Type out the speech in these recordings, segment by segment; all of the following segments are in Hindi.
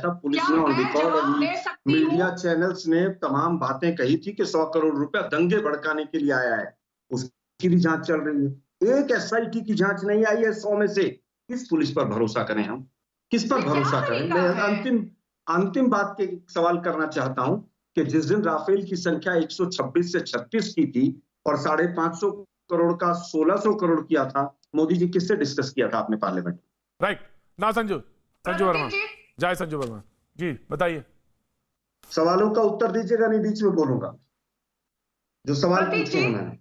था, पुलिस ने ऑन रिकॉर्ड और मीडिया चैनल्स ने तमाम बातें कही थी कि 100 करोड़ रुपया दंगे भड़काने के लिए आया है, उसकी भी जांच चल रही है। एक एसआईटी की जांच नहीं आई है 100 में से। किस पुलिस पर भरोसा करें हम, किस पर भरोसा करें? मैं अंतिम बात के सवाल करना चाहता हूं कि जिस दिन राफेल की संख्या 126 से 36 की थी और 550 करोड़ का 1600 करोड़ किया था, मोदी जी किससे डिस्कस किया था आपने पार्लियामेंट में? राइट ना संजू वर्मा, जय संजू वर्मा जी, बताइए। सवालों का उत्तर दीजिएगा, नहीं बीच में बोलूंगा। जो सवाल पूछे हैं मैंने,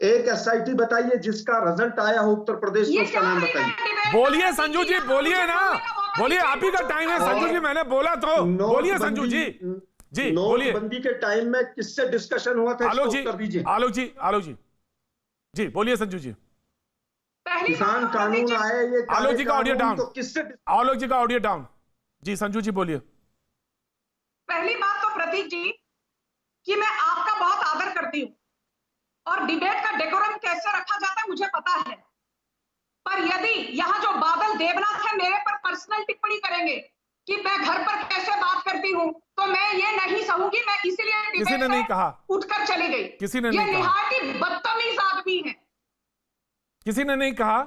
एक एसआईटी बताइए जिसका रिजल्ट आया हो उत्तर प्रदेश में, उसका नाम बताइए। बोलिए संजू जी, बोलिए ना, बोलिए, आप ही का टाइम है संजू जी, मैंने बोला तो बोलिए संजू जी। जी बोलिए। नोटबंदी के टाइम में किससे डिस्कशन हुआ था? आलोक जी, उत्तर दीजिए। आलोक जी जी बोलिए संजू जी। किसान कानून आए, ये आलोक जी का ऑडियो डाउन, तो किससे? आलोक जी का ऑडियो डाउन। जी संजू जी बोलिए। पहली बात तो प्रतीक जी कि मैं आपका बहुत आदर करती हूं और डिबेट का डेकोरम कैसे रखा जाता है मुझे पता है, पर यदि यहां जो बादल देवनाथ है मेरे पर पर्सनल टिप्पणी करेंगे कि मैं घर पर कैसे बात करती हूं, तो मैं ये नहीं सहूंगी। मैं इसीलिए किसी ने नहीं कहा, उठकर चली गई। किसी ने ये नहीं कहा, निहायत ही बदतमीज आदमी है। किसी ने नहीं कहा,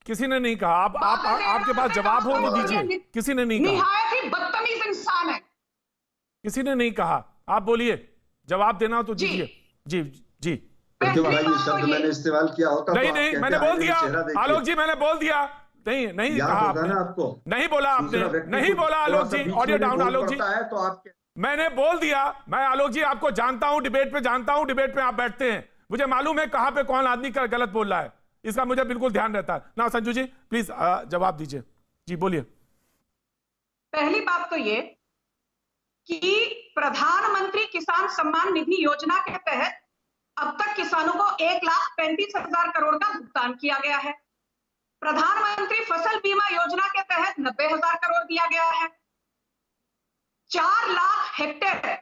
किसी ने नहीं कहा। आप आपके पास जवाब हो तो दीजिए। किसी ने नहीं कहा, निहायत ही बदतमीज इंसान है। किसी ने नहीं कहा। आप बोलिए, जवाब देना हो तो दीजिए। जी जी शब्द मैंने इस्तेमाल किया होता नहीं तो नहीं, मैंने बोल दिया आलोक जी, मैंने बोल दिया। नहीं कहा आपने, आपको नहीं बोला आपने, नहीं बोला आलोक जी। ऑडियो डाउन आलोक जी। तो आपके मैंने बोल दिया, मैं आलोक जी आपको जानता हूं, डिबेट पे जानता हूं, डिबेट पे आप बैठते हैं, मुझे मालूम है कहां पे कौन आदमी का गलत बोल रहा है, इसका मुझे बिल्कुल ध्यान रहता है ना। संजू जी प्लीज जवाब दीजिए। जी बोलिए। पहली बात तो ये कि प्रधानमंत्री किसान सम्मान निधि योजना के तहत अब तक किसानों को 1,35,000 करोड़ का भुगतान किया गया है। प्रधानमंत्री फसल बीमा योजना के तहत 90,000 करोड़ दिया गया है। 4 लाख हेक्टेयर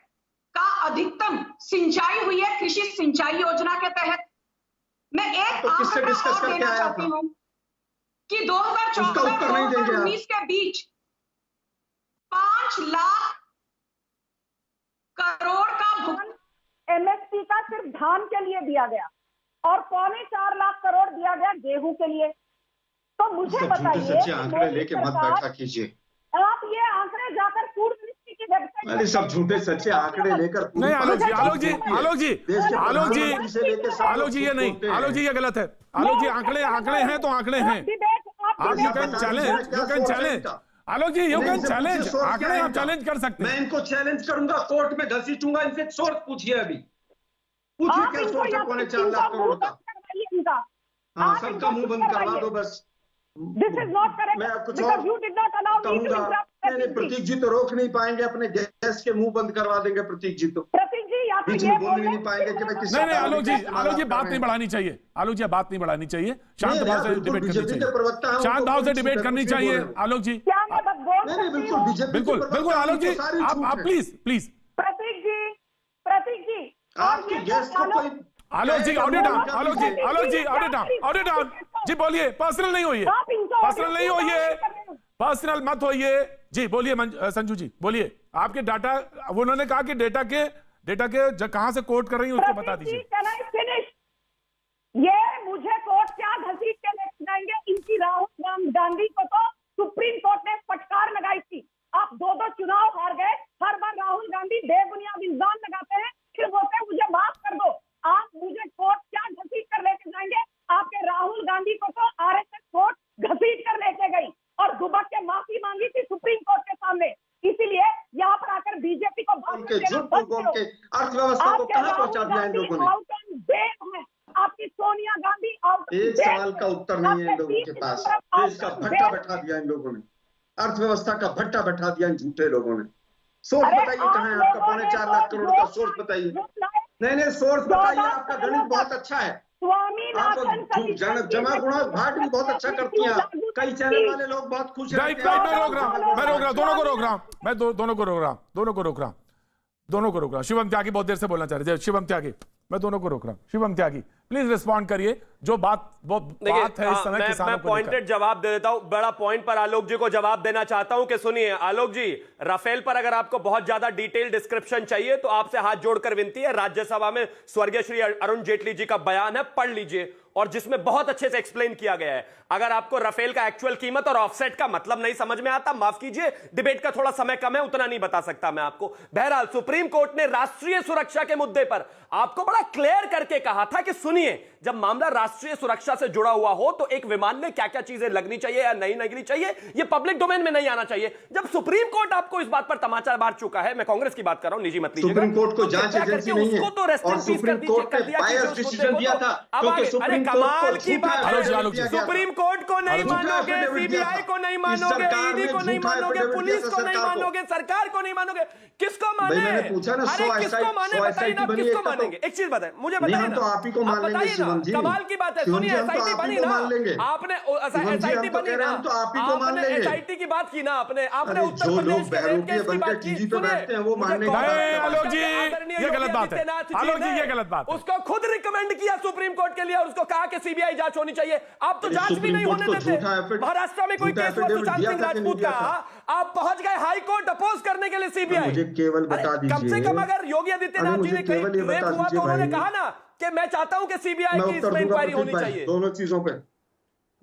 का अधिकतम सिंचाई हुई है कृषि सिंचाई योजना के तहत। मैं एक आंकड़ा और देना चाहती हूं कि 2014-2019 के बीच 5 लाख करोड़ का भुगतान एमएसपी का सिर्फ धान के लिए दिया गया और 3.25 लाख करोड़ दिया गया गेहूं के लिए। तो मुझे बताइए, आंकड़े लेके मत बैठा कीजिए आप ये आंकड़े जाकर फूड मिनिस्ट्री की वेबसाइट। अरे सब झूठे सच्चे आंकड़े लेकर नहीं आलोक जी, आलोक जी, आलोक जी, आलोक जी, आलोक जी ये नहीं, आलोक जी ये गलत है। आलोक जी आंकड़े हैं तो आंकड़े हैं। आप you can challenge, Alok ji you can challenge, आंकड़े आप चैलेंज कर सकते हैं। मैं इनको चैलेंज करूंगा, कोर्ट में घसीटूंगा, इनसे सोर्स पूछिए। अभी पूछिए क्या सोर्स है 4.25 लाख करोड़ का। हाँ, सबका मुंह बंद करवा दो बस। This is not correct. मैं कुछ और You did not allow me to interrupt. नहीं, प्रतीक जी तो रोक नहीं पाएंगे, अपने गैस के मुंह बंद करवा देंगे प्रतीक जी। तो प्रतीक जी या तो बीच में बोल नहीं पाएंगे कि मैं किस। नहीं आलोक जी बात नहीं बढ़ानी चाहिए, आलोक जी बात नहीं बढ़ानी चाहिए, शांत भाव से डिबेट करनी चाहिए, शांत भाव से डिबेट करनी चाहिए आलोक जी। बिल्कुल आलोक जी, आप प्लीज। प्रतीक जी आपकी गैस को कोई। आलोक जी ऑडियो डाउन, आलोक जी ऑडियो डाउन जी। बोलिए, पर्सनल नहीं होइए, पर्सनल मत होइए जी। बोलिए संजू जी बोलिए। आपके डाटा, उन्होंने कहा कि डेटा के कहां से कोट कर रही है उसको बता दीजिए। ये मुझे कोर्ट क्या घसीट के ले जाएंगे? इनकी राहुल गांधी को तो सुप्रीम कोर्ट ने फटकार लगाई थी। आप 2 चुनाव हार गए, हर बार राहुल गांधी बेबुनियाद इल्जाम लगाते हैं, फिर बोलते हैं मुझे माफ कर दो। आप मुझे कोर्ट क्या घसीट कर लेके जाएंगे? आपके राहुल गांधी को तो आरएसएस कोर्ट घसीट कर लेके गई और दुबक के माफी मांगी थी सुप्रीम कोर्ट के सामने। इसीलिए यहाँ पर आकर बीजेपी को अर्थव्यवस्था को कहां पहुंचा दिया इन लोगों ने? आपकी सोनिया गांधी एक सवाल का उत्तर नहीं है इन लोगों के पास। देश का भट्टा बैठा दिया इन लोगों ने, अर्थव्यवस्था का भट्टा बैठा दिया इन झूठे लोगों ने। सोर्स बताइए कहां है आपका 4.25 लाख करोड़ का सोर्स बताइए। नहीं सोर्स बताइए, आपका गणित बहुत अच्छा है, आप जमा गुणा भाट भी बहुत अच्छा करती हैं। कई चैनल वाले लोग बहुत खुश हैं। मैं रोक रहा हूं, दोनों को रोक रहा हूं, मैं दोनों को रोक रहा हूं। शिवम त्यागी बहुत देर से बोलना चाह रहे थे। शिवम त्यागी मैं दोनों को रोक रहा हूं। शिवम त्यागी प्लीज रिस्पॉन्ड करिए, जो बात वो बात है इस समय किसानों मैं को पॉइंटेड जवाब दे देता हूं, बड़ा पॉइंट पर आलोक जी को जवाब देना चाहता हूं कि सुनिए आलोक जी, राफेल पर अगर आपको बहुत ज्यादा डिटेल डिस्क्रिप्शन चाहिए तो आपसे हाथ जोड़कर विनती है, राज्यसभा में स्वर्गीय श्री अरुण जेटली जी का बयान है, पढ़ लीजिए, और जिसमें बहुत अच्छे से एक्सप्लेन किया गया है। अगर आपको राफेल का एक्चुअल कीमत और ऑफसेट का मतलब नहीं समझ में आता, माफ कीजिए, डिबेट का थोड़ा समय कम है, उतना नहीं बता सकता मैं आपको। बहरहाल सुप्रीम कोर्ट ने राष्ट्रीय सुरक्षा के मुद्दे पर आपको बड़ा क्लियर करके कहा था कि सुनिए, जब मामला राष्ट्रीय सुरक्षा से जुड़ा हुआ हो तो एक विमान में क्या क्या चीजें लगनी चाहिए या नहीं लगनी चाहिए, यह पब्लिक डोमेन में नहीं आना चाहिए। जब सुप्रीम कोर्ट आपको इस बात पर तमाचा मार चुका है, मैं कांग्रेस की बात कर रहा हूं, निजी मत लीजिएगा, सुप्रीम कोर्ट को जांच एजेंसी नहीं है, उसको तो rest in peace supreme court ने बायस डिसीजन दिया था, क्योंकि सुप्रीम कमाल की बात है, आलोक जी, सुप्रीम कोर्ट को नहीं मानोगे, सीबीआई को नहीं मानोगे, ईडी को नहीं मानोगे, पुलिस को नहीं मानोगे, सरकार को नहीं मानोगे, किसको माने? मैंने पूछा ना, अरे किसको माने, बताइए ना, किसको मानेंगे? एक चीज बताएं, मुझे बताइए ना, तो आप ही को मान लेंगे शिवम जी, कमाल की बात है। सुनिए, एसआईटी बनी ना, आपने एसआईटी बनी ना, आपने एसआईटी की बात की ना, आपने उत्तर प्रदेश के रेप केस की बात की, सुनिए आलोक जी, ये गलत बात है, आलोक जी ये गलत बात है। उसको खुद रिकमेंड किया सुप्रीम कोर्ट के लिए और उसको कहा कि सीबीआई जांच होनी चाहिए, आप तो जांच भी नहीं होने देते। महाराष्ट्र में कोई केस हुआ सुशांत सिंह राजपूत का, आप पहुंच गए हाई कोर्ट अपोज करने के लिए सीबीआई। मुझे केवल बता दीजिए, कम से कम अगर योगी आदित्यनाथ जी ने कहीं रेप हुआ तो उन्होंने कहा ना कि मैं चाहता हूं कि सीबीआई की इसमें इंक्वायरी होनी चाहिए। दोनों चीजों पे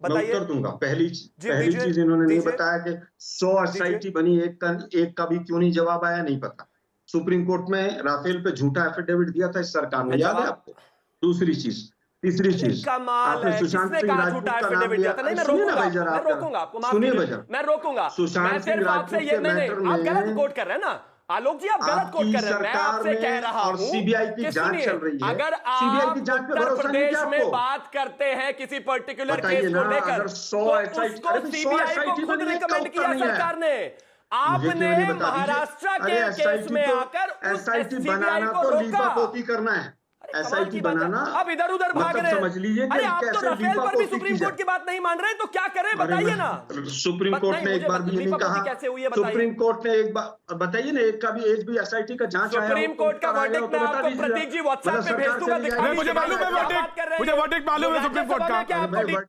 मैं उत्तर दूंगा। पहली चीज इन्होंने नहीं बताया कि 100 एसआईटी बनी, एक का भी क्यों नहीं जवाब आया, नहीं पता। सुप्रीम कोर्ट में राफेल पे झूठा एफिडेविट दिया था इस सरकार ने, याद है आपको? दूसरी चीज, तीसरी चीज, आपने सुशांत सिंह राजपूत का नाम लिया। सुनिए ना भाई जरा, सुनिए भैया, मैं रोकूंगा। सुशांत सिंह राजपूत के मैटर में आप गलत कोट कर रहे हैं ना आलोक जी, आप गलत कोट कर रहे हैं। मैं आपसे कह रहा हूं, सीबीआई की जांच चल रही है, अगर सीबीआई की जांच पे उत्तर भरोसा नहीं प्रदेश है में आपको? बात करते हैं किसी पर्टिकुलर बताइए केस ना, को लेकर, अगर 100 तो SIT उसको सीबीआई को खुद रिकमेंड किया सरकार ने। आपने महाराष्ट्र के केस में आकर एसआईटी बनाना तो लीपापोती करना है, एसआईटी बनाना। अब इधर उधर भाग रहे हैं, समझ लीजिए कि अरे आप तो कैसे राफेल पर भी लीपापोती सुप्रीम की कोर्ट की बात नहीं मान रहे तो क्या करें, बताइए ना। सुप्रीम कोर्ट ने एक बार भी नहीं कहा, कैसे हुई है बताइए। सुप्रीम कोर्ट ने एक बार बताइए ना, एक का भी एज भी एसआईटी का जांच आया, सुप्रीम कोर्ट का वर्डिक्ट मैं आपको प्रतीक जी व्हाट्सएप पे भेज दूंगा, मुझे मालूम है वर्डिक्ट, मुझे वर्डिक्ट मालूम है सुप्रीम कोर्ट का।